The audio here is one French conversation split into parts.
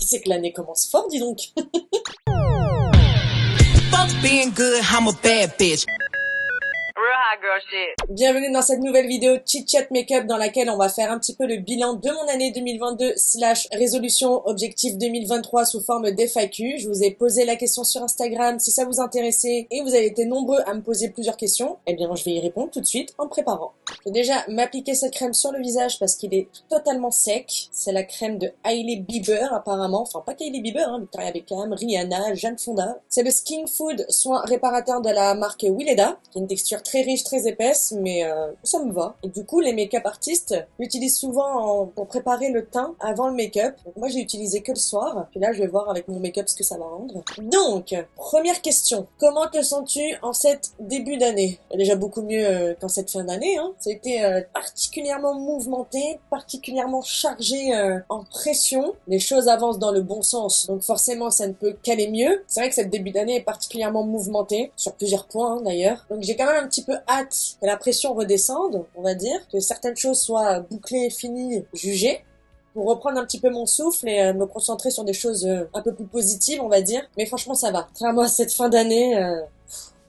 C'est que l'année commence fort, dis donc. Fuck being good, I'm a bad bitch. Real hot girl shit. Bienvenue dans cette nouvelle vidéo Chit Chat Makeup dans laquelle on va faire un petit peu le bilan de mon année 2022 / résolution objectif 2023 sous forme d'FAQ. Je vous ai posé la question sur Instagram si ça vous intéressait et vous avez été nombreux à me poser plusieurs questions. Eh bien, je vais y répondre tout de suite en me préparant. Je vais déjà m'appliquer cette crème sur le visage parce qu'il est totalement sec. C'est la crème de Hailey Bieber apparemment. Enfin, pas qu'Hailey Bieber, hein, Victoria Beckham, Rihanna, Jane Fonda. C'est le Skin Food soin réparateur de la marque Weleda, qui a une texture très riche, très épaisse, mais ça me va. Et du coup, les make-up artistes l'utilisent souvent pour préparer le teint avant le make-up. Donc moi, j'ai utilisé que le soir. Puis là, je vais voir avec mon make-up ce que ça va rendre. Donc, première question. Comment te sens-tu en cette début d'année? Déjà beaucoup mieux qu'en cette fin d'année. Hein. Ça a été particulièrement mouvementé, particulièrement chargé en pression. Les choses avancent dans le bon sens, donc forcément, ça ne peut qu'aller mieux. C'est vrai que cette début d'année est particulièrement mouvementée, sur plusieurs points hein, d'ailleurs. Donc j'ai quand même un petit peu hâte que la pression redescende, on va dire, que certaines choses soient bouclées, finies, jugées, pour reprendre un petit peu mon souffle et me concentrer sur des choses un peu plus positives, on va dire. Mais franchement, ça va. Contrairement à cette fin d'année,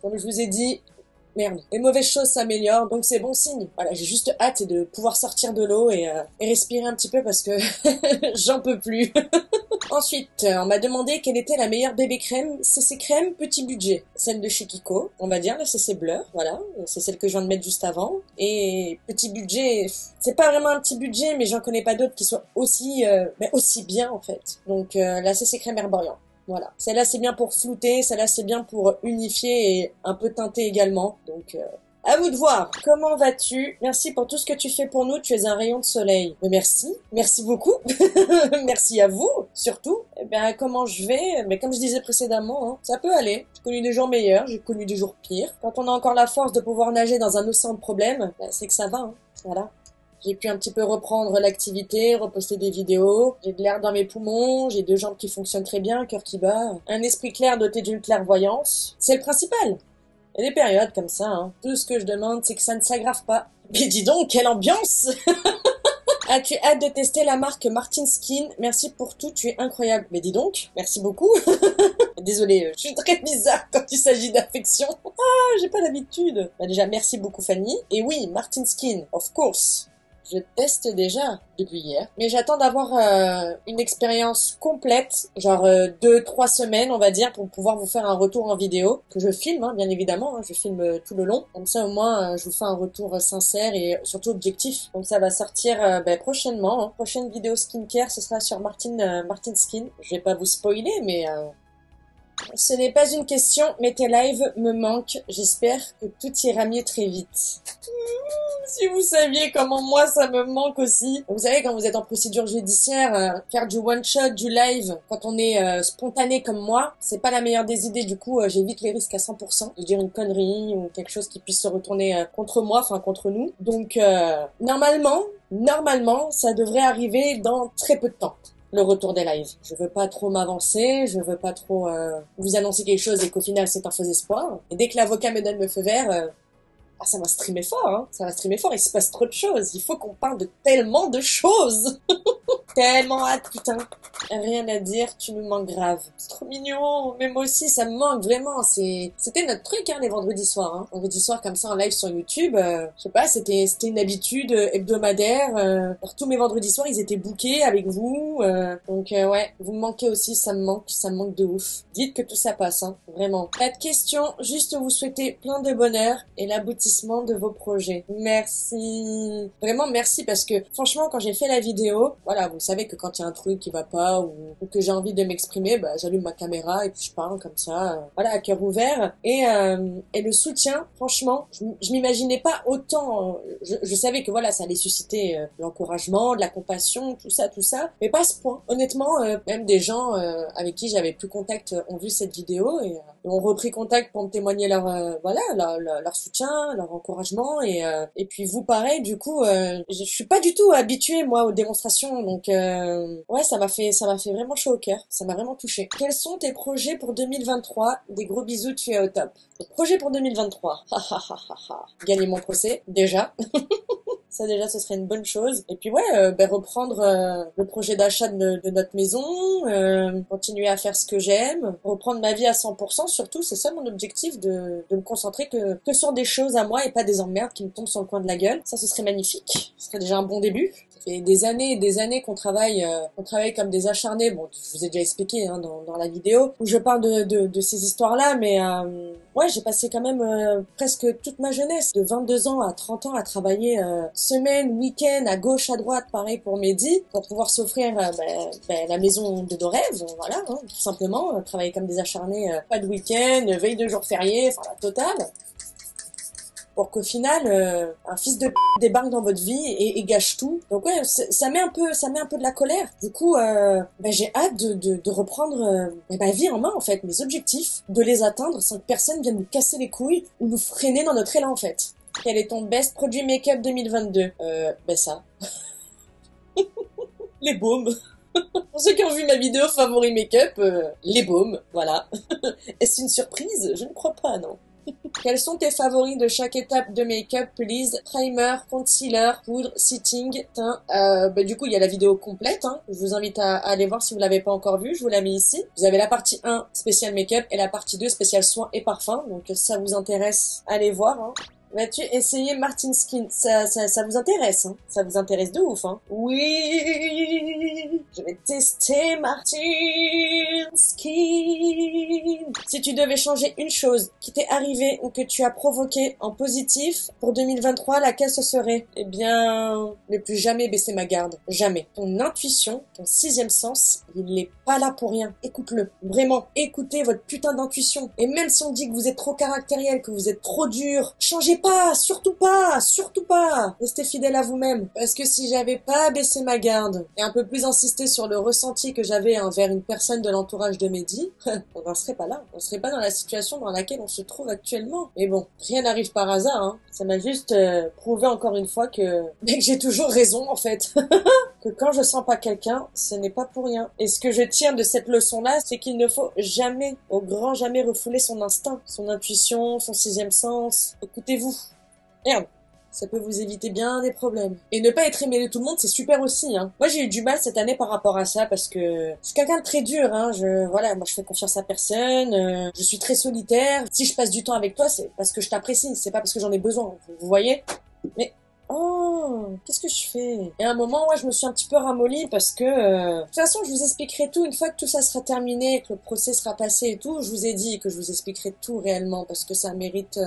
comme je vous ai dit, merde, les mauvaises choses s'améliorent, donc c'est bon signe. Voilà, j'ai juste hâte de pouvoir sortir de l'eau et respirer un petit peu parce que j'en peux plus. Ensuite, on m'a demandé quelle était la meilleure bébé crème. CC crème petit budget. Celle de chez Kiko, on va dire, la CC Blur, voilà. C'est celle que je viens de mettre juste avant. Et petit budget, c'est pas vraiment un petit budget, mais j'en connais pas d'autres qui soient aussi bien en fait. Donc la CC crème Herborian. Voilà. Celle-là, c'est bien pour flouter. Celle-là, c'est bien pour unifier et un peu teinter également. Donc, à vous de voir. Comment vas-tu? Merci pour tout ce que tu fais pour nous. Tu es un rayon de soleil. Mais merci. Merci beaucoup. Merci à vous, surtout. Eh bien, comment je vais? Mais comme je disais précédemment, hein, ça peut aller. J'ai connu des jours meilleurs. J'ai connu des jours pires. Quand on a encore la force de pouvoir nager dans un océan de problèmes, bah, c'est que ça va. Hein. Voilà. J'ai pu un petit peu reprendre l'activité, reposter des vidéos, j'ai de l'air dans mes poumons, j'ai 2 jambes qui fonctionnent très bien, un cœur qui bat, un esprit clair doté d'une clairvoyance. C'est le principal. Il y a des périodes comme ça, hein. Tout ce que je demande, c'est que ça ne s'aggrave pas. Mais dis donc, quelle ambiance! As-tu hâte de tester la marque Martin Skin? Merci pour tout, tu es incroyable. Mais dis donc, merci beaucoup. Désolée, je suis très bizarre quand il s'agit d'affection. Ah, j'ai pas l'habitude. Bah déjà, merci beaucoup Fanny. Et oui, Martin Skin, of course. Je teste déjà depuis hier, mais j'attends d'avoir une expérience complète, genre 2-3 semaines on va dire, pour pouvoir vous faire un retour en vidéo, que je filme hein, bien évidemment, hein, je filme tout le long, comme ça au moins je vous fais un retour sincère et surtout objectif. Donc ça va sortir prochainement, hein. Prochaine vidéo skincare, ce sera sur Martin Skin. Je vais pas vous spoiler, mais... Ce n'est pas une question, mais tes lives me manquent. J'espère que tout ira mieux très vite. Si vous saviez comment moi ça me manque aussi. Vous savez, quand vous êtes en procédure judiciaire, faire du one-shot, du live, quand on est spontané comme moi, c'est pas la meilleure des idées. Du coup, j'évite les risques à 100%. Je veux dire une connerie ou quelque chose qui puisse se retourner contre moi, enfin contre nous. Donc, normalement, ça devrait arriver dans très peu de temps. Le retour des lives. Je veux pas trop m'avancer, je veux pas trop vous annoncer quelque chose et qu'au final c'est un faux espoir. Et dès que l'avocat me donne le feu vert, ça va streamer fort, hein. Ça va streamer fort, il se passe trop de choses. Il faut qu'on parle de tellement de choses. Tellement hâte, putain. Rien à dire, tu nous manques grave. C'est trop mignon, mais moi aussi ça me manque vraiment. C'était notre truc hein, les vendredis soirs. Hein. Vendredi soir comme ça en live sur YouTube, je sais pas, c'était une habitude hebdomadaire. Tous mes vendredis soirs ils étaient bookés avec vous. Donc ouais, vous me manquez aussi, ça me manque de ouf. Dites que tout ça passe, hein, vraiment. Pas de questions, juste vous souhaiter plein de bonheur et l'aboutissement de vos projets. Merci. Vraiment merci parce que franchement quand j'ai fait la vidéo, voilà, vous savez que quand il y a un truc qui va pas ou que j'ai envie de m'exprimer, j'allume ma caméra et puis je parle comme ça, voilà, à cœur ouvert. Et le soutien, franchement, je m'imaginais pas autant. Je savais que voilà, ça allait susciter l'encouragement, de la compassion, tout ça, mais pas à ce point. Honnêtement, même des gens avec qui j'avais plus contact ont vu cette vidéo et ont repris contact pour me témoigner leur soutien, leur encouragement et puis vous pareil. Du coup, je suis pas du tout habituée moi aux démonstrations, donc ouais, ça m'a fait vraiment chaud au cœur. Ça m'a vraiment touchée. Quels sont tes projets pour 2023? Des gros bisous, tu es au top. Projet pour 2023. Gagner mon procès, déjà. Ça déjà, ce serait une bonne chose. Et puis ouais, reprendre le projet d'achat de notre maison, continuer à faire ce que j'aime, reprendre ma vie à 100%, surtout, c'est ça mon objectif, de me concentrer que sur des choses à moi et pas des emmerdes qui me tombent sur le coin de la gueule. Ça, ce serait magnifique. Ce serait déjà un bon début. Ça fait des années et des années qu'on travaille comme des acharnés. Bon, je vous ai déjà expliqué hein, dans la vidéo où je parle de ces histoires-là, mais ouais, j'ai passé quand même presque toute ma jeunesse, de 22 ans à 30 ans, à travailler semaine, week-end, à gauche, à droite, pareil pour Mehdi, pour pouvoir s'offrir la maison de nos rêves, voilà, hein, tout simplement, travailler comme des acharnés, pas de week-end, veille de jour férié, enfin la totale. Pour qu'au final, un fils de p*** débarque dans votre vie et gâche tout. Donc ouais, ça met un peu de la colère. Du coup, j'ai hâte de reprendre ma vie en main en fait, mes objectifs, de les atteindre sans que personne vienne nous casser les couilles ou nous freiner dans notre élan en fait. Quel est ton best produit make-up 2022 ça. Les baumes. Pour ceux qui ont vu ma vidéo favori make-up, les baumes, voilà. Est-ce une surprise? Je ne crois pas, non. Quels sont tes favoris de chaque étape de make-up, please? Primer, concealer, poudre, setting, teint. Du coup, il y a la vidéo complète. Hein. Je vous invite à aller voir si vous l'avez pas encore vue. Je vous la mets ici. Vous avez la partie 1 spécial make-up et la partie 2 spécial soins et parfums. Donc, si ça vous intéresse, allez voir. Hein. Vas-tu essayer Martin Skin? Ça vous intéresse, hein? Ça vous intéresse de ouf, hein? Oui, je vais tester Martin Skin. Si tu devais changer une chose qui t'est arrivée ou que tu as provoqué en positif pour 2023, laquelle ce serait? Eh bien, ne plus jamais baisser ma garde. Jamais. Ton intuition, ton sixième sens, il n'est pas là pour rien. Écoute-le. Vraiment, écoutez votre putain d'intuition. Et même si on dit que vous êtes trop caractériel, que vous êtes trop dur, changez pas, surtout pas, surtout pas. Restez fidèle à vous-même. Parce que si j'avais pas baissé ma garde et un peu plus insisté sur le ressenti que j'avais envers une personne de l'entourage de Mehdi, on n'en serait pas là. On serait pas dans la situation dans laquelle on se trouve actuellement. Mais bon, rien n'arrive par hasard, hein. Ça m'a juste prouvé encore une fois que j'ai toujours raison en fait. Que quand je sens pas quelqu'un, ce n'est pas pour rien. Et ce que je tire de cette leçon-là, c'est qu'il ne faut jamais, au grand jamais, refouler son instinct, son intuition, son sixième sens. Écoutez-vous. Merde. Ça peut vous éviter bien des problèmes. Et ne pas être aimé de tout le monde, c'est super aussi, hein. Moi, j'ai eu du mal cette année par rapport à ça parce que je suis quelqu'un de très dur, hein. Moi, je fais confiance à personne. Je suis très solitaire. Si je passe du temps avec toi, c'est parce que je t'apprécie. C'est pas parce que j'en ai besoin. Vous voyez? Mais oh, qu'est-ce que je fais? Et à un moment, ouais, je me suis un petit peu ramollie parce que, de toute façon, je vous expliquerai tout une fois que tout ça sera terminé, que le procès sera passé et tout. Je vous ai dit que je vous expliquerai tout réellement parce que ça mérite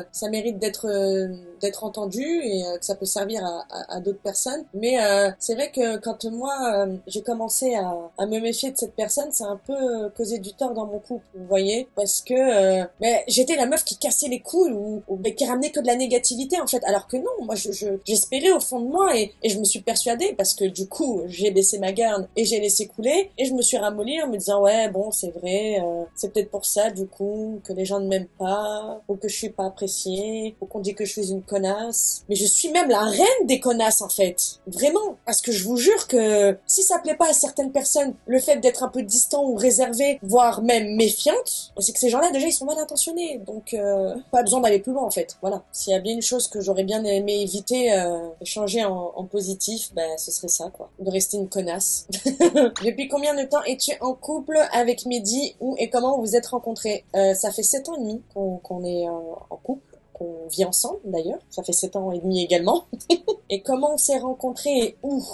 d'être entendu et que ça peut servir à d'autres personnes. Mais c'est vrai que quand moi, j'ai commencé à me méfier de cette personne, ça a un peu causé du tort dans mon couple, vous voyez? Parce que j'étais la meuf qui cassait les couilles ou qui ramenait que de la négativité en fait, alors que non, moi j'espérais au fond de moi et je me suis persuadée parce que du coup j'ai baissé ma garde et j'ai laissé couler et je me suis ramollie en me disant ouais bon c'est vrai, c'est peut-être pour ça du coup que les gens ne m'aiment pas ou que je suis pas appréciée ou qu'on dit que je suis une connasse. Mais je suis même la reine des connasses en fait, vraiment, parce que je vous jure que si ça plaît pas à certaines personnes le fait d'être un peu distant ou réservé voire même méfiante, c'est que ces gens-là déjà ils sont mal intentionnés, donc pas besoin d'aller plus loin en fait. Voilà, s'il y a bien une chose que j'aurais bien aimé éviter, changer en positif, ce serait ça quoi, de rester une connasse. Depuis combien de temps es-tu en couple avec Mehdi, où et comment vous vous êtes rencontrés? Ça fait 7 ans et demi qu'on est en couple. On vit ensemble d'ailleurs, ça fait 7 ans et demi également. Et comment on s'est rencontrés et où?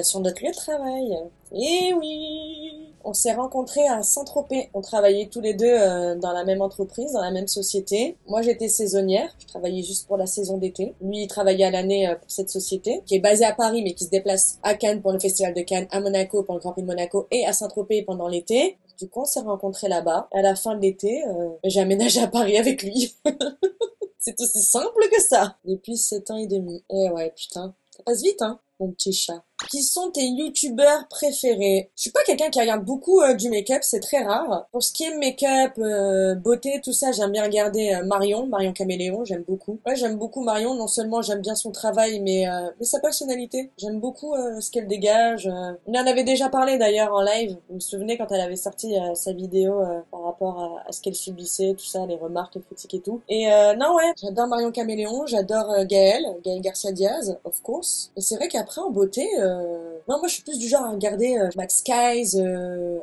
Sur notre lieu de travail. Eh oui! On s'est rencontrés à Saint-Tropez. On travaillait tous les deux dans la même entreprise, dans la même société. Moi, j'étais saisonnière. Je travaillais juste pour la saison d'été. Lui, il travaillait à l'année pour cette société, qui est basée à Paris, mais qui se déplace à Cannes pour le Festival de Cannes, à Monaco pour le Grand Prix de Monaco et à Saint-Tropez pendant l'été. Du coup, on s'est rencontrés là-bas. À la fin de l'été, j'ai aménagé à Paris avec lui. C'est aussi simple que ça. Depuis 7 ans et demi. Eh ouais, putain. Ça passe vite, hein, mon petit chat. Qui sont tes youtubeurs préférés? Je suis pas quelqu'un qui regarde beaucoup du make-up, c'est très rare. Pour ce qui est make-up, beauté, tout ça, j'aime bien regarder Marion Caméléon, j'aime beaucoup. Ouais, j'aime beaucoup Marion, non seulement j'aime bien son travail, mais sa personnalité. J'aime beaucoup ce qu'elle dégage. On en avait déjà parlé d'ailleurs en live. Vous me souvenez quand elle avait sorti sa vidéo par rapport à ce qu'elle subissait, tout ça, les remarques, les critiques et tout. Et non ouais, j'adore Marion Caméléon, j'adore Gaël Garcia Diaz, of course. Et c'est vrai qu'après en beauté, non moi je suis plus du genre à regarder Max Skies,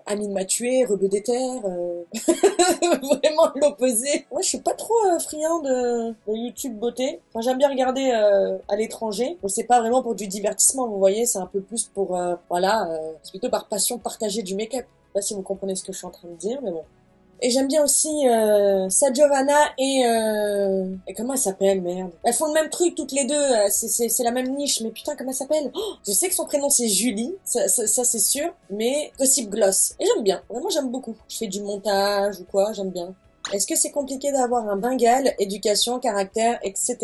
Amine Mathieu, Rebeu des Terres, vraiment l'opposé. Moi je suis pas trop friand de YouTube beauté. Enfin j'aime bien regarder à l'étranger, mais c'est pas vraiment pour du divertissement, vous voyez, c'est un peu plus pour voilà, c'est plutôt par passion partagée du make-up. Je sais pas si vous comprenez ce que je suis en train de dire, mais bon. Et j'aime bien aussi Sa Giovanna et comment elle s'appelle, merde. Elles font le même truc toutes les deux, c'est la même niche, mais putain comment elle s'appelle? Oh, je sais que son prénom c'est Julie, ça c'est sûr, mais Gossip Gloss. Et j'aime bien, vraiment j'aime beaucoup. Je fais du montage ou quoi, j'aime bien. Est-ce que c'est compliqué d'avoir un Bengal, éducation, caractère, etc.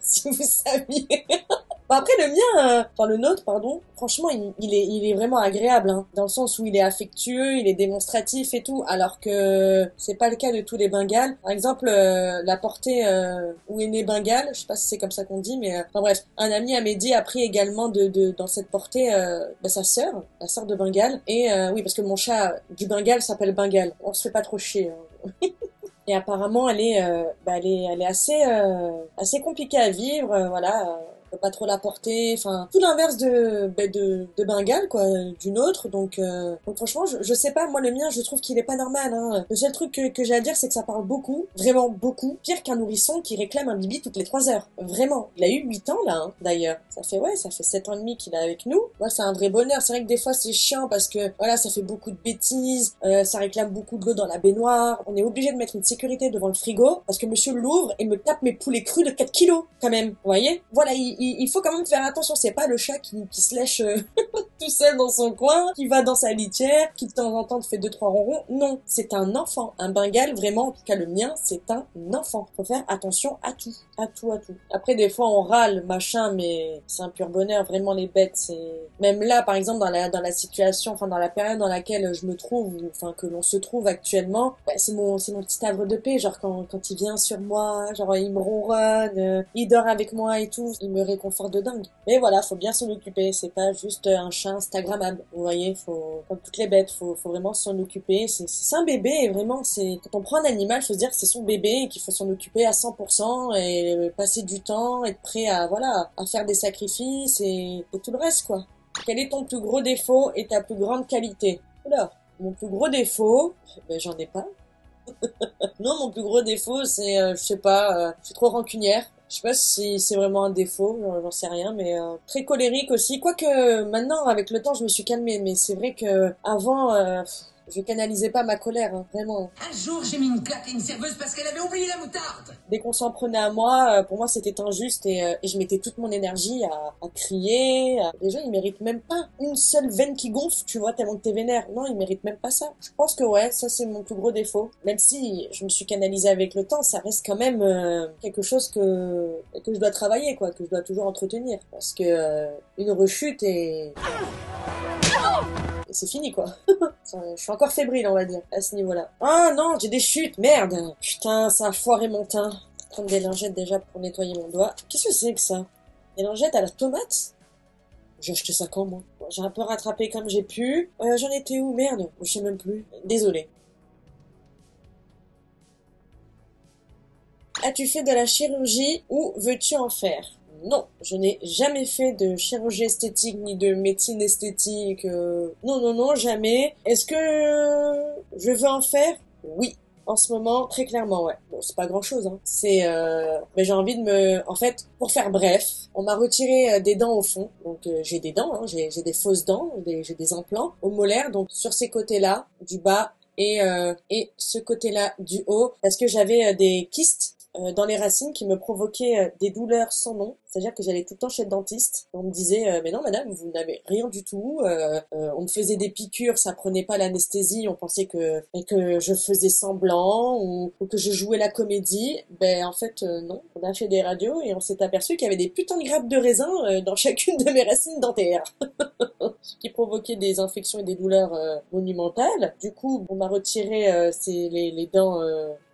Si vous saviez. Bon, après le mien, enfin le nôtre pardon, franchement il est vraiment agréable hein, dans le sens où il est affectueux, il est démonstratif et tout, alors que c'est pas le cas de tous les Bengales. Par exemple la portée où est né Bengale, je sais pas si c'est comme ça qu'on dit, mais enfin bref, un ami à Mehdi a pris également dans cette portée sa sœur, la sœur de Bengale, et oui parce que mon chat du Bengale s'appelle Bengale, on se fait pas trop chier. Hein. Et apparemment elle est assez compliquée à vivre, voilà. On peut pas trop la porter, enfin tout l'inverse de Bengale quoi, d'une autre, donc franchement je sais pas, moi le mien je trouve qu'il est pas normal hein. Le seul truc que j'ai à dire c'est que ça parle beaucoup, vraiment beaucoup, pire qu'un nourrisson qui réclame un bibi toutes les 3 heures, vraiment. Il a eu 8 ans là hein, d'ailleurs, ça fait 7 ans et demi qu'il est avec nous. Moi c'est un vrai bonheur, c'est vrai que des fois c'est chiant parce que voilà ça fait beaucoup de bêtises, ça réclame beaucoup de l'eau dans la baignoire, on est obligé de mettre une sécurité devant le frigo parce que monsieur l'ouvre et me tape mes poulets crus de 4 kilos quand même, vous voyez, voilà, il faut quand même faire attention, c'est pas le chat qui se lèche tout seul dans son coin, qui va dans sa litière, qui de temps en temps te fait 2-3 ronrons. Non, c'est un enfant. Un Bengale, vraiment, en tout cas le mien, c'est un enfant. Faut faire attention à tout. À tout. Après, des fois, on râle, machin, mais c'est un pur bonheur. Vraiment, les bêtes, c'est... Même là, par exemple, dans la situation, enfin, dans la période dans laquelle je me trouve, enfin, que l'on se trouve actuellement, bah, c'est mon petit havre de paix. Genre, quand il vient sur moi, genre, il me ronronne, il dort avec moi et tout, il me réconfort de dingue. Mais voilà, faut bien s'en occuper, c'est pas juste un chat instagrammable. Vous voyez, comme toutes les bêtes, faut vraiment s'en occuper. C'est un bébé et vraiment, quand on prend un animal, faut se dire que c'est son bébé et qu'il faut s'en occuper à 100% et passer du temps, être prêt à faire des sacrifices et tout le reste, quoi. Quel est ton plus gros défaut et ta plus grande qualité? Alors, mon plus gros défaut, ben j'en ai pas. Non, mon plus gros défaut, c'est, je sais pas, je suis trop rancunière. Je sais pas si c'est vraiment un défaut, j'en sais rien, mais très colérique aussi. Quoique maintenant, avec le temps, je me suis calmée, mais c'est vrai que avant, je canalisais pas ma colère, hein, vraiment. Un jour, j'ai mis une claque à une serveuse parce qu'elle avait oublié la moutarde. Dès qu'on s'en prenait à moi, pour moi, c'était injuste et je mettais toute mon énergie à crier. Les gens, ils méritent même pas une seule veine qui gonfle, tu vois, tellement que t'es vénère. Non, ils méritent même pas ça. Je pense que ouais, ça c'est mon plus gros défaut. Même si je me suis canalisée avec le temps, ça reste quand même quelque chose que je dois travailler, quoi, que je dois toujours entretenir. Parce que une rechute et c'est fini quoi. Je suis encore fébrile on va dire à ce niveau-là. Ah non, j'ai des chutes, merde. Putain, ça a foiré mon teint. Je vais prendre des lingettes déjà pour nettoyer mon doigt. Qu'est-ce que c'est que ça? Des lingettes à la tomate? J'ai acheté ça quand moi? J'ai un peu rattrapé comme j'ai pu. J'en étais où? Merde, je sais même plus. Désolé. As-tu fait de la chirurgie ou veux-tu en faire? Non, je n'ai jamais fait de chirurgie esthétique ni de médecine esthétique. Non, jamais. Est-ce que je veux en faire? Oui. En ce moment, très clairement, ouais. Bon, c'est pas grand-chose, hein. Mais j'ai envie en fait, pour faire bref, on m'a retiré des dents au fond. Donc, j'ai des dents, hein. J'ai des fausses dents, j'ai des implants au molaire. Donc, sur ces côtés-là, du bas et ce côté-là du haut, parce que j'avais des kystes dans les racines qui me provoquaient des douleurs sans nom. C'est-à-dire que j'allais tout le temps chez le dentiste. On me disait, mais non madame, vous n'avez rien du tout. On me faisait des piqûres, ça prenait pas l'anesthésie, on pensait que je faisais semblant ou que je jouais la comédie. Ben en fait non, on a fait des radios et on s'est aperçu qu'il y avait des putains de grappes de raisin dans chacune de mes racines dentaires. Ce qui provoquait des infections et des douleurs monumentales. Du coup, on m'a retiré les dents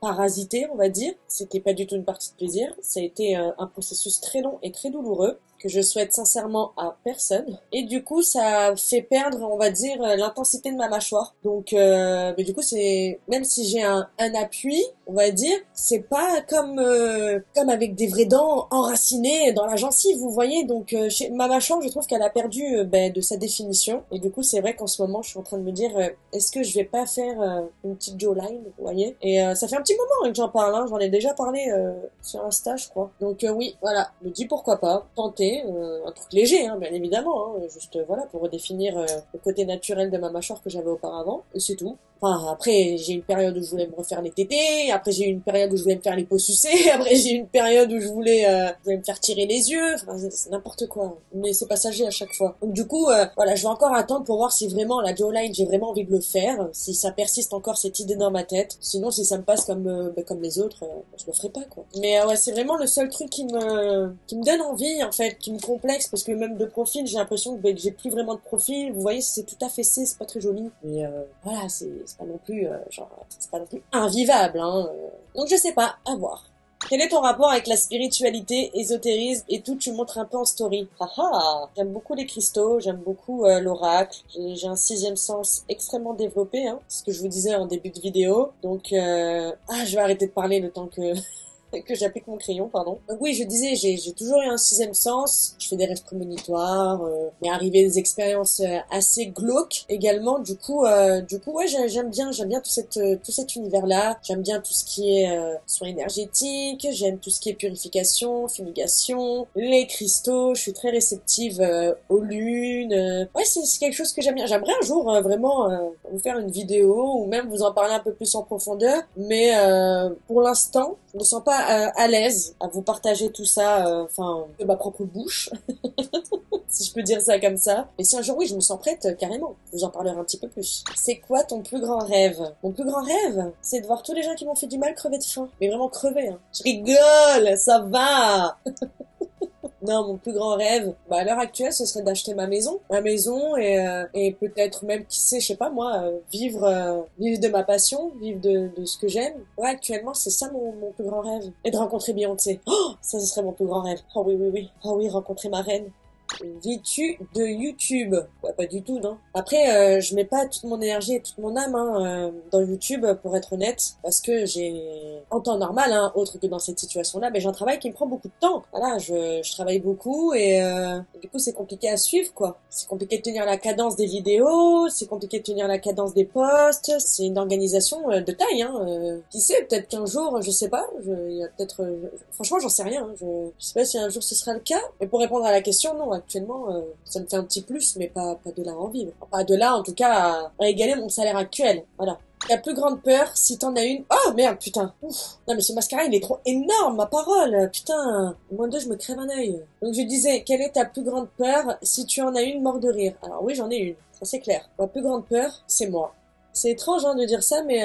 parasitées, on va dire. C'était pas du tout une partie de plaisir. Ça a été un processus très long et très douloureux que je souhaite sincèrement à personne. Et du coup, ça fait perdre, on va dire, l'intensité de ma mâchoire. Donc, mais du coup, c'est même si j'ai un appui, on va dire, c'est pas comme avec des vraies dents enracinées dans la gencive, vous voyez. Donc, chez ma mâchoire, je trouve qu'elle a perdu de sa définition. Et du coup, c'est vrai qu'en ce moment, je suis en train de me dire, est-ce que je vais pas faire une petite jawline, vous voyez. Et ça fait un petit moment que j'en parle, hein. J'en ai déjà parlé sur Insta, je crois. Donc oui, voilà, je me dis pourquoi pas tenter. Un truc léger, hein, bien évidemment, hein, juste voilà pour redéfinir le côté naturel de ma mâchoire que j'avais auparavant, et c'est tout. Enfin, après, j'ai une période où je voulais me refaire les tétés, après j'ai eu une période où je voulais me faire les peaux sucées, après j'ai eu une période où je voulais me faire tirer les yeux, enfin, c'est n'importe quoi. Mais c'est passager à chaque fois. Donc du coup, voilà, je vais encore attendre pour voir si vraiment la jawline, j'ai vraiment envie de le faire, si ça persiste encore cette idée dans ma tête. Sinon, si ça me passe comme les autres, je le ferai pas, quoi. Mais ouais, c'est vraiment le seul truc qui me donne envie, en fait, qui me complexe, parce que même de profil, j'ai l'impression que j'ai plus vraiment de profil. Vous voyez, c'est tout affaissé, c'est pas très joli. Mais voilà, c'est pas non plus c'est pas non plus invivable, hein. Donc je sais pas, à voir. Quel est ton rapport avec la spiritualité, ésotérisme et tout, tu montres un peu en story? Haha, j'aime beaucoup les cristaux, j'aime beaucoup l'oracle, j'ai un sixième sens extrêmement développé, hein, ce que je vous disais en début de vidéo. Donc je vais arrêter de parler le temps que j'applique mon crayon, pardon. Donc oui, je disais, j'ai toujours eu un sixième sens, je fais des rêves prémonitoires, mais arrivé des expériences assez glauques également, du coup ouais, j'aime bien tout cet univers-là, j'aime bien tout ce qui est soins énergétiques, j'aime tout ce qui est purification, fumigation, les cristaux, je suis très réceptive aux lunes, ouais, c'est quelque chose que j'aime bien. J'aimerais un jour vraiment vous faire une vidéo ou même vous en parler un peu plus en profondeur, mais pour l'instant, je me sens pas à l'aise à vous partager tout ça, de ma propre bouche, si je peux dire ça comme ça. Mais si un jour, oui, je me sens prête, carrément, je vous en parlerai un petit peu plus. C'est quoi ton plus grand rêve? Mon plus grand rêve, c'est de voir tous les gens qui m'ont fait du mal crever de faim. Mais vraiment crever, hein. Je rigole, ça va. Non, mon plus grand rêve, à l'heure actuelle, ce serait d'acheter ma maison et peut-être même, qui sait, je sais pas moi, vivre de ma passion, vivre de ce que j'aime. Ouais, actuellement, c'est ça mon plus grand rêve. Et de rencontrer Beyoncé. Oh, ça, ce serait mon plus grand rêve. Oh oui, oui, oui. Oh oui, rencontrer ma reine. Vis-tu de YouTube? Ouais, pas du tout, non. Après, je mets pas toute mon énergie et toute mon âme dans YouTube, pour être honnête, parce que j'ai, en temps normal, hein, autre que dans cette situation-là, mais j'ai un travail qui me prend beaucoup de temps. Voilà, je travaille beaucoup et du coup, c'est compliqué à suivre, quoi. C'est compliqué de tenir la cadence des vidéos, c'est compliqué de tenir la cadence des posts, c'est une organisation de taille, hein. Qui sait, peut-être qu'un jour, je sais pas, il y a peut-être, franchement, j'en sais rien, hein. Je sais pas si un jour ce sera le cas, mais pour répondre à la question, non. Actuellement, ça me fait un petit plus, mais pas de là à en vivre. Pas de là, en tout cas, à égaler mon salaire actuel. Voilà. Ta plus grande peur, si t'en as une... Oh, merde, putain. Ouf. Non, mais ce mascara, il est trop énorme, ma parole. Putain. Au moins deux, je me crève un œil. Donc, je disais, quelle est ta plus grande peur, si tu en as une, mort de rire? Alors oui, j'en ai une. Ça, c'est clair. Ma plus grande peur, c'est moi. C'est étrange de dire ça, mais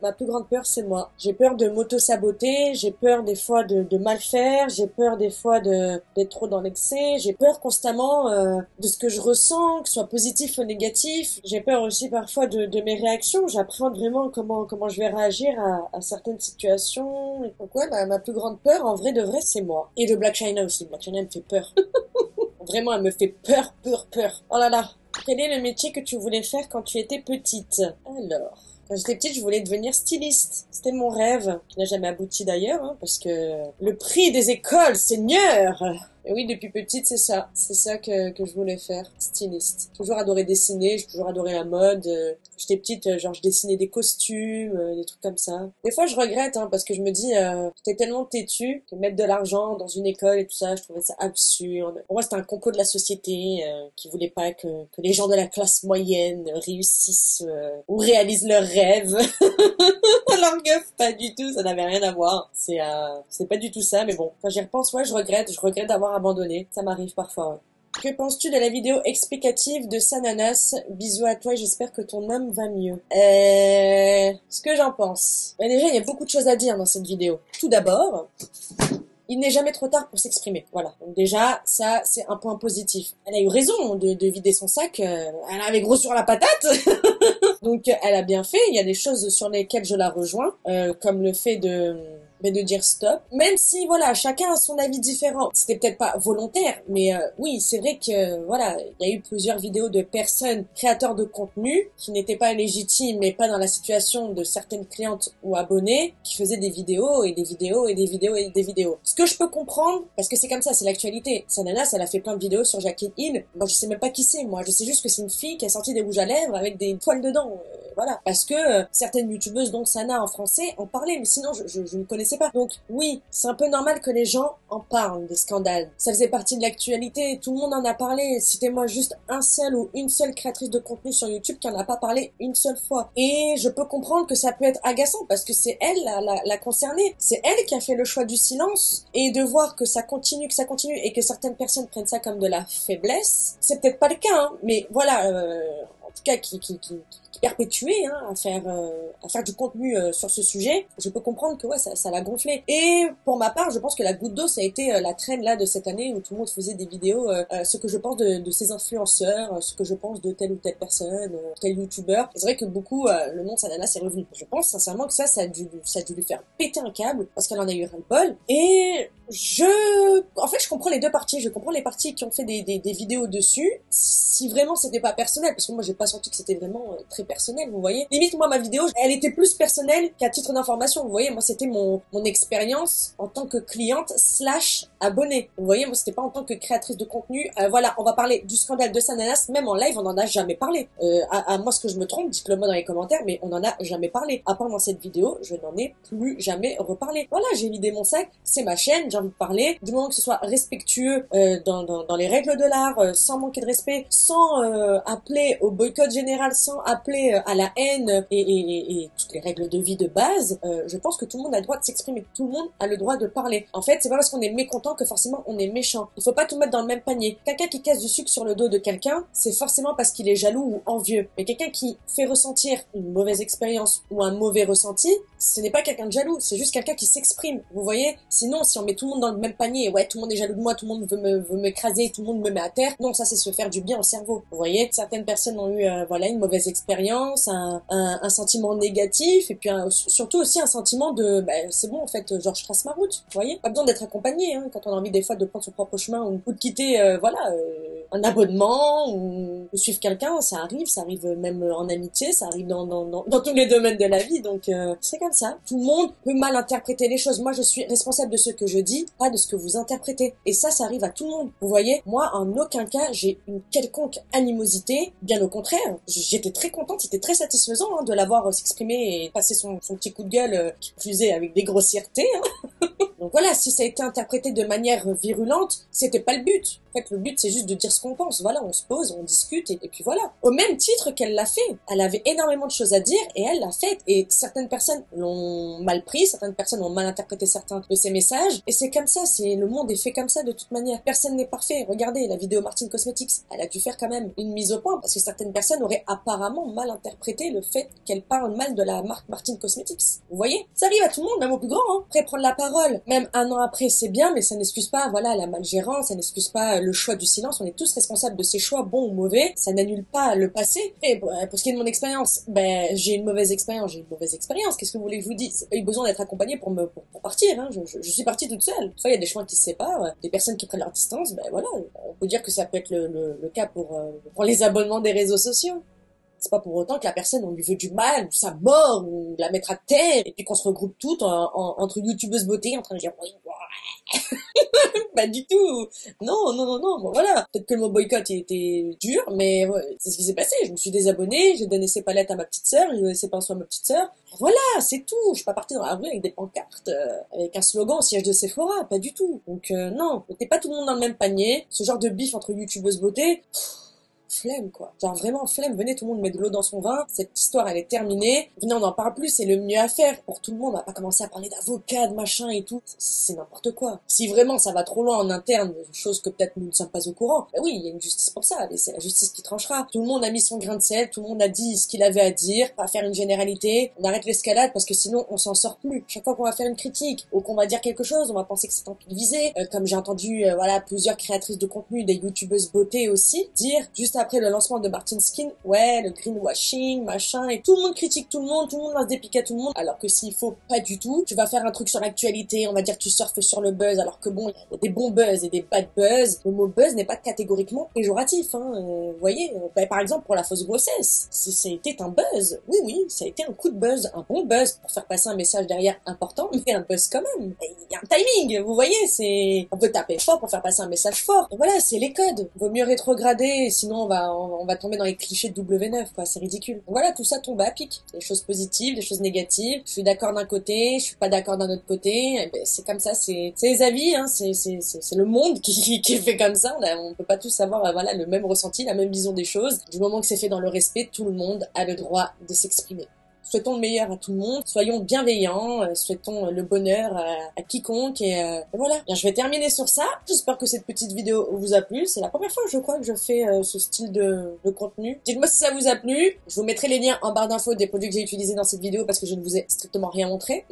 ma plus grande peur, c'est moi. J'ai peur de m'auto-saboter, j'ai peur des fois de mal faire, j'ai peur des fois d'être trop dans l'excès, j'ai peur constamment de ce que je ressens, que ce soit positif ou négatif. J'ai peur aussi parfois de mes réactions, j'appréhende vraiment comment je vais réagir à certaines situations. Et donc ouais, ma plus grande peur, en vrai de vrai, c'est moi. Et de Blac Chyna aussi, Blac Chyna, elle me fait peur. Vraiment, elle me fait peur. Oh là là. Quel est le métier que tu voulais faire quand tu étais petite? Alors, quand j'étais petite, je voulais devenir styliste. C'était mon rêve, qui n'a jamais abouti d'ailleurs, hein, parce que le prix des écoles, Seigneur! Et oui, depuis petite, c'est ça. C'est ça que je voulais faire. Styliste. J'ai toujours adoré dessiner, j'ai toujours adoré la mode. J'étais petite, genre je dessinais des costumes, des trucs comme ça. Des fois, je regrette, hein, parce que je me dis, j'étais tellement têtue que mettre de l'argent dans une école et tout ça, je trouvais ça absurde. Pour moi, c'était un concours de la société qui voulait pas que les gens de la classe moyenne réussissent ou réalisent leurs rêves. Alors que pas du tout, ça n'avait rien à voir. C'est pas du tout ça, mais bon, quand j'y repense, ouais, je regrette d'avoir abandonné. Ça m'arrive parfois, ouais. Que penses-tu de la vidéo explicative de Sananas? Bisous à toi, j'espère que ton homme va mieux. Ce que j'en pense. Bah déjà, il y a beaucoup de choses à dire dans cette vidéo. Tout d'abord, il n'est jamais trop tard pour s'exprimer. Voilà. Donc déjà, ça, c'est un point positif. Elle a eu raison de vider son sac. Elle avait gros sur la patate. Donc, elle a bien fait. Il y a des choses sur lesquelles je la rejoins, comme le fait de dire stop. Même si, voilà, chacun a son avis différent. C'était peut-être pas volontaire, mais oui, c'est vrai que, voilà, il y a eu plusieurs vidéos de personnes, créateurs de contenu, qui n'étaient pas légitimes, mais pas dans la situation de certaines clientes ou abonnés, qui faisaient des vidéos, et des vidéos, et des vidéos, et des vidéos. Ce que je peux comprendre, parce que c'est comme ça, c'est l'actualité. Sananas, elle a fait plein de vidéos sur Jacqueline Hill. Moi, je sais même pas qui c'est, moi. Je sais juste que c'est une fille qui a sorti des rouges à lèvres avec des poils dedans. Voilà. Parce que certaines youtubeuses, dont Sana en français, en parlaient, mais sinon, je ne connaissais pas. Donc oui, c'est un peu normal que les gens en parlent des scandales. Ça faisait partie de l'actualité, tout le monde en a parlé. Citez-moi juste un seul ou une seule créatrice de contenu sur YouTube qui en a pas parlé une seule fois. Et je peux comprendre que ça peut être agaçant parce que c'est elle la concernée. C'est elle qui a fait le choix du silence et de voir que ça continue et que certaines personnes prennent ça comme de la faiblesse. C'est peut-être pas le cas, hein, mais voilà, en tout cas qui perpétuer à faire du contenu sur ce sujet, je peux comprendre que ouais ça l'a gonflé. Et pour ma part, je pense que la goutte d'eau ça a été la traîne là de cette année où tout le monde faisait des vidéos ce que je pense de ces influenceurs, ce que je pense de telle ou telle personne, tel youtubeur. C'est vrai que beaucoup le nom de Sananas est revenu. Je pense sincèrement que ça a dû lui faire péter un câble parce qu'elle en a eu ras-le-bol. Et en fait je comprends les deux parties. Je comprends les parties qui ont fait des vidéos dessus si vraiment c'était pas personnel, parce que moi j'ai pas senti que c'était vraiment très personnel, vous voyez. Limite, moi, ma vidéo, elle était plus personnelle qu'à titre d'information, vous voyez. Moi, c'était mon expérience en tant que cliente / abonnée. Vous voyez, moi, c'était pas en tant que créatrice de contenu. Voilà, on va parler du scandale de Sananas. Même en live, on en a jamais parlé. À moi, ce que je me trompe, dites-le moi dans les commentaires, mais on en a jamais parlé. À part dans cette vidéo, je n'en ai plus jamais reparlé. Voilà, j'ai vidé mon sac, c'est ma chaîne, j'ai envie de parler. Du moment que ce soit respectueux dans les règles de l'art, sans manquer de respect, sans appeler au boycott général, sans appeler à la haine et toutes les règles de vie de base, je pense que tout le monde a le droit de s'exprimer. Tout le monde a le droit de parler. En fait, c'est pas parce qu'on est mécontent que forcément on est méchant. Il faut pas tout mettre dans le même panier. Quelqu'un qui casse du sucre sur le dos de quelqu'un, c'est forcément parce qu'il est jaloux ou envieux. Mais quelqu'un qui fait ressentir une mauvaise expérience ou un mauvais ressenti, ce n'est pas quelqu'un de jaloux, c'est juste quelqu'un qui s'exprime. Vous voyez? Sinon, si on met tout le monde dans le même panier, ouais, tout le monde est jaloux de moi, tout le monde veut m'écraser, tout le monde me met à terre. Non, ça c'est se faire du bien au cerveau. Vous voyez? Certaines personnes ont eu voilà une mauvaise expérience, un sentiment négatif et puis surtout aussi un sentiment de c'est bon en fait, genre je trace ma route. Vous voyez? Pas besoin d'être accompagné quand on a envie des fois de prendre son propre chemin ou de quitter un abonnement ou suivre quelqu'un, ça arrive même en amitié, ça arrive dans tous les domaines de la vie, donc c'est comme ça. Tout le monde peut mal interpréter les choses. Moi, je suis responsable de ce que je dis, pas de ce que vous interprétez. Et ça arrive à tout le monde. Vous voyez, moi, en aucun cas, j'ai une quelconque animosité. Bien au contraire, j'étais très contente, c'était très satisfaisant de la voir s'exprimer et passer son petit coup de gueule, qui plus est avec des grossièretés. Donc voilà, si ça a été interprété de manière virulente, c'était pas le but. En fait, le but, c'est juste de dire ce qu'on pense. Voilà, on se pose, on discute, et puis voilà. Au même titre qu'elle l'a fait. Elle avait énormément de choses à dire, et elle l'a fait. Et certaines personnes l'ont mal pris, certaines personnes ont mal interprété certains de ses messages. Et c'est comme ça, le monde est fait comme ça de toute manière. Personne n'est parfait. Regardez, la vidéo Martin Cosmetics, elle a dû faire quand même une mise au point, parce que certaines personnes auraient apparemment mal interprété le fait qu'elle parle mal de la marque Martin Cosmetics. Vous voyez? Ça arrive à tout le monde, même au plus grand, Après, prendre la parole, même un an après, c'est bien, mais ça n'excuse pas, voilà, la malgérance, ça n'excuse pas le choix du silence. On est tous responsables de ses choix, bons ou mauvais. Ça n'annule pas le passé. Et pour ce qui est de mon expérience, j'ai une mauvaise expérience. Qu'est-ce que vous voulez que je vous dise? J'ai pas eu besoin d'être accompagnée pour partir, Je suis partie toute seule. Des fois, il y a des chemins qui se séparent, des personnes qui prennent leur distance, voilà. On peut dire que ça peut être le cas pour les abonnements des réseaux sociaux. C'est pas pour autant que la personne, on lui veut du mal, ou sa mort, ou la mettre à terre, et puis qu'on se regroupe toutes entre youtubeuses beauté en train de dire oui, pas du tout. Non. Bon, voilà. Peut-être que le mot boycott il était dur, mais ouais, c'est ce qui s'est passé. Je me suis désabonnée, j'ai donné ses palettes à ma petite sœur, j'ai donné ses pinceaux à ma petite sœur. Voilà, c'est tout. Je suis pas partie dans la rue avec des pancartes, avec un slogan au siège de Sephora, pas du tout. Donc non, mettez pas tout le monde dans le même panier. Ce genre de bif entre youtubeuses beauté, flemme quoi. Genre vraiment flemme, venez tout le monde met de l'eau dans son vin, cette histoire elle est terminée, venez on n'en parle plus, c'est le mieux à faire pour tout le monde, on va pas commencer à parler d'avocats, de machin et tout, c'est n'importe quoi. Si vraiment ça va trop loin en interne, chose que peut-être nous ne sommes pas au courant, ben oui, il y a une justice pour ça, mais c'est la justice qui tranchera. Tout le monde a mis son grain de sel, tout le monde a dit ce qu'il avait à dire, pas faire une généralité, on arrête l'escalade parce que sinon on s'en sort plus. Chaque fois qu'on va faire une critique ou qu'on va dire quelque chose, on va penser que c'est en visé, comme j'ai entendu voilà plusieurs créatrices de contenu, des youtubeuses beauté aussi, dire juste après le lancement de Martin Skin, ouais, le greenwashing, machin, et tout le monde critique tout le monde va se dépiquer à tout le monde, alors que s'il faut pas du tout, tu vas faire un truc sur l'actualité, on va dire que tu surfes sur le buzz, alors que bon, il y a des bons buzz et des bad buzz. Le mot buzz n'est pas catégoriquement péjoratif, hein, vous voyez, par exemple pour la fausse grossesse, ça a été un buzz, oui, ça a été un coup de buzz, un bon buzz pour faire passer un message derrière important, mais un buzz quand même. Il y a un timing, vous voyez, on peut taper fort pour faire passer un message fort. Et voilà, c'est les codes. Vaut mieux rétrograder, sinon on va tomber dans les clichés de W9, quoi, c'est ridicule. Donc voilà, tout ça tombe à pic. Des choses positives, des choses négatives. Je suis d'accord d'un côté, je suis pas d'accord d'un autre côté. Et ben, c'est comme ça, c'est les avis, hein, c'est le monde qui est fait comme ça. On peut pas tous avoir, voilà, le même ressenti, la même vision des choses. Du moment que c'est fait dans le respect, tout le monde a le droit de s'exprimer. Souhaitons le meilleur à tout le monde, soyons bienveillants, souhaitons le bonheur à quiconque et voilà. Bien, je vais terminer sur ça. J'espère que cette petite vidéo vous a plu. C'est la première fois, je crois, que je fais ce style de contenu. Dites-moi si ça vous a plu. Je vous mettrai les liens en barre d'infos des produits que j'ai utilisés dans cette vidéo parce que je ne vous ai strictement rien montré.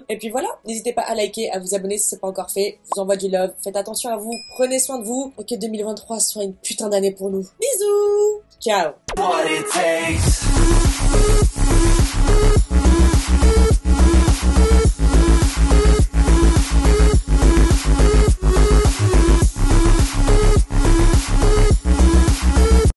Et puis voilà, n'hésitez pas à liker, à vous abonner si c'est pas encore fait. Je vous envoie du love. Faites attention à vous, prenez soin de vous et que 2023 soit une putain d'année pour nous. Bisous. Ciao. What it takes.